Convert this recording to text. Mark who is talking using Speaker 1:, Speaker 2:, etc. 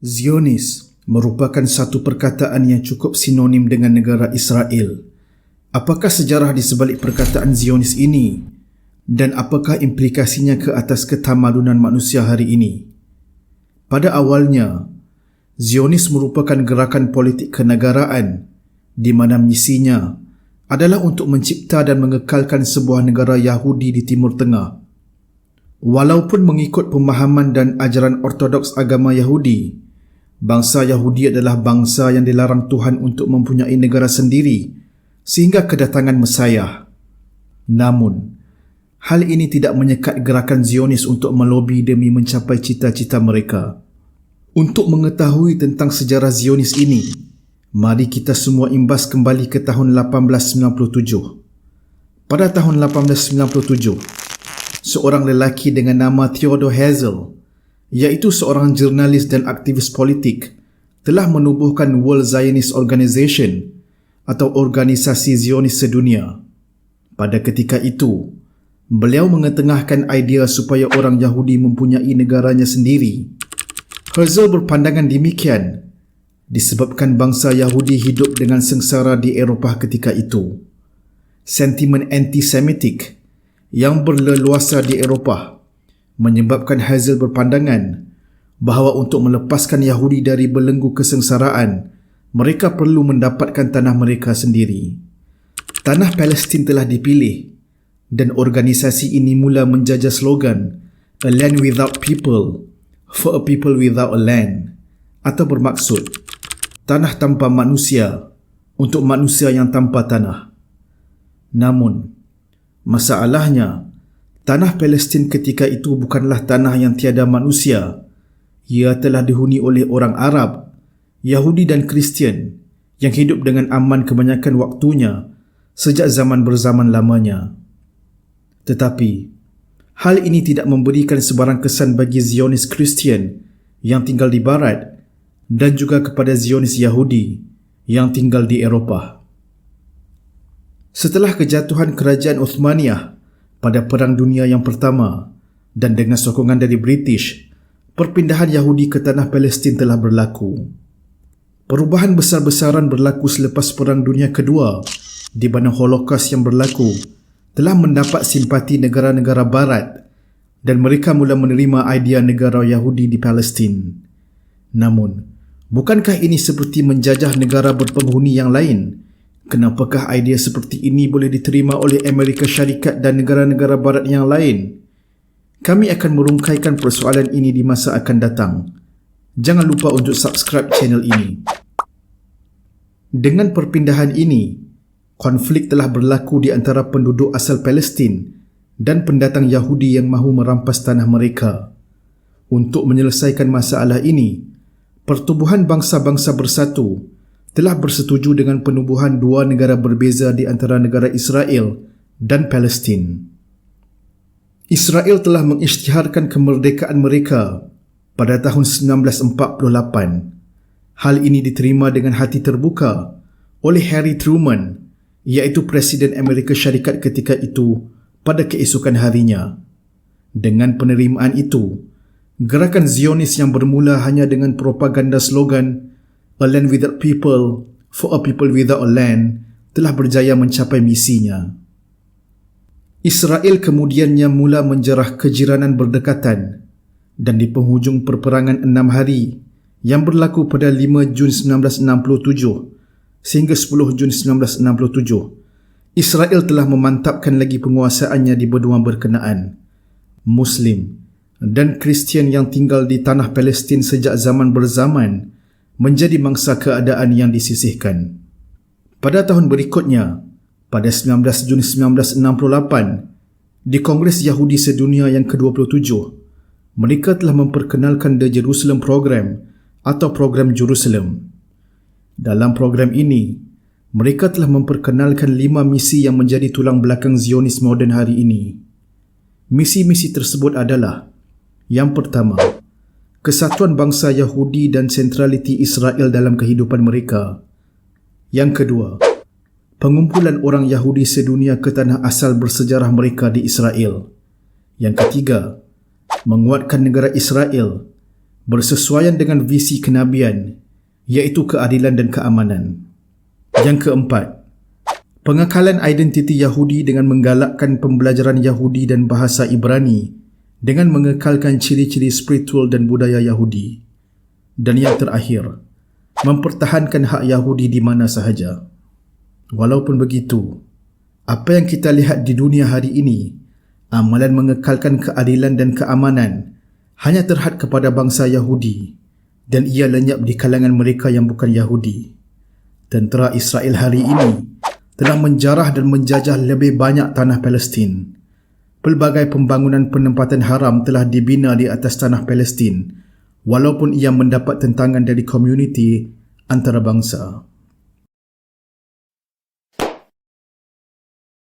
Speaker 1: Zionis merupakan satu perkataan yang cukup sinonim dengan negara Israel. Apakah sejarah di sebalik perkataan Zionis ini dan apakah implikasinya ke atas ketamadunan manusia hari ini? Pada awalnya, Zionis merupakan gerakan politik kenegaraan di mana misinya adalah untuk mencipta dan mengekalkan sebuah negara Yahudi di Timur Tengah. Walaupun mengikut pemahaman dan ajaran ortodoks agama Yahudi, bangsa Yahudi adalah bangsa yang dilarang Tuhan untuk mempunyai negara sendiri sehingga kedatangan Mesias. Namun, hal ini tidak menyekat gerakan Zionis untuk melobi demi mencapai cita-cita mereka. Untuk mengetahui tentang sejarah Zionis ini, mari kita semua imbas kembali ke tahun 1897. Pada tahun 1897, seorang lelaki dengan nama Theodor Herzl, iaitu seorang jurnalis dan aktivis politik, telah menubuhkan World Zionist Organization atau Organisasi Zionis Sedunia. Pada ketika itu, beliau mengetengahkan idea supaya orang Yahudi mempunyai negaranya sendiri. Herzl berpandangan demikian disebabkan bangsa Yahudi hidup dengan sengsara di Eropah ketika itu. Sentimen antisemitik yang berleluasa di Eropah menyebabkan Herzl berpandangan bahawa untuk melepaskan Yahudi dari belenggu kesengsaraan, mereka perlu mendapatkan tanah mereka sendiri. Tanah Palestin telah dipilih dan organisasi ini mula menjajah slogan "A land without people, for a people without a land", atau bermaksud tanah tanpa manusia untuk manusia yang tanpa tanah. Namun, masalahnya, tanah Palestin ketika itu bukanlah tanah yang tiada manusia. Ia telah dihuni oleh orang Arab, Yahudi dan Kristian yang hidup dengan aman kebanyakan waktunya sejak zaman berzaman lamanya. Tetapi, hal ini tidak memberikan sebarang kesan bagi Zionis Kristian yang tinggal di Barat dan juga kepada Zionis Yahudi yang tinggal di Eropah. Setelah kejatuhan Kerajaan Uthmaniyah pada Perang Dunia yang Pertama dan dengan sokongan dari British, perpindahan Yahudi ke tanah Palestin telah berlaku. Perubahan besar-besaran berlaku selepas Perang Dunia Kedua di mana Holocaust yang berlaku telah mendapat simpati negara-negara Barat dan mereka mula menerima idea negara Yahudi di Palestin. Namun, bukankah ini seperti menjajah negara berpenghuni yang lain? Kenapakah idea seperti ini boleh diterima oleh Amerika Syarikat dan negara-negara Barat yang lain? Kami akan merungkaikan persoalan ini di masa akan datang. Jangan lupa untuk subscribe channel ini. Dengan perpindahan ini, konflik telah berlaku di antara penduduk asal Palestin dan pendatang Yahudi yang mahu merampas tanah mereka. Untuk menyelesaikan masalah ini, Pertubuhan Bangsa-Bangsa Bersatu telah bersetuju dengan penubuhan dua negara berbeza di antara negara Israel dan Palestin. Israel telah mengisytiharkan kemerdekaan mereka pada tahun 1948. Hal ini diterima dengan hati terbuka oleh Harry Truman, iaitu Presiden Amerika Syarikat ketika itu, pada keesokan harinya. Dengan penerimaan itu, gerakan Zionis yang bermula hanya dengan propaganda slogan "A land without people, for a people without a land" telah berjaya mencapai misinya. Israel kemudiannya mula menjerah kejiranan berdekatan dan di penghujung perperangan 6 hari yang berlaku pada 5 Jun 1967 sehingga 10 Jun 1967, Israel telah memantapkan lagi penguasaannya di benua berkenaan. Muslim dan Kristian yang tinggal di tanah Palestin sejak zaman berzaman menjadi mangsa keadaan yang disisihkan. Pada tahun berikutnya, pada 19 Jun 1968, di Kongres Yahudi Sedunia yang ke-27, mereka telah memperkenalkan The Jerusalem Program atau Program Jerusalem. Dalam program ini, mereka telah memperkenalkan 5 misi yang menjadi tulang belakang Zionis moden hari ini. Misi-misi tersebut adalah: yang pertama, kesatuan bangsa Yahudi dan sentraliti Israel dalam kehidupan mereka. Yang kedua, pengumpulan orang Yahudi sedunia ke tanah asal bersejarah mereka di Israel. Yang ketiga, menguatkan negara Israel bersesuaian dengan visi kenabian, iaitu keadilan dan keamanan. Yang keempat, pengekalan identiti Yahudi dengan menggalakkan pembelajaran Yahudi dan bahasa Ibrani dengan mengekalkan ciri-ciri spiritual dan budaya Yahudi. Dan yang terakhir, mempertahankan hak Yahudi di mana sahaja. Walaupun begitu, apa yang kita lihat di dunia hari ini, amalan mengekalkan keadilan dan keamanan hanya terhad kepada bangsa Yahudi dan ia lenyap di kalangan mereka yang bukan Yahudi. Tentera Israel hari ini telah menjarah dan menjajah lebih banyak tanah Palestin. Pelbagai pembangunan penempatan haram telah dibina di atas tanah Palestin, walaupun ia mendapat tentangan dari komuniti antarabangsa.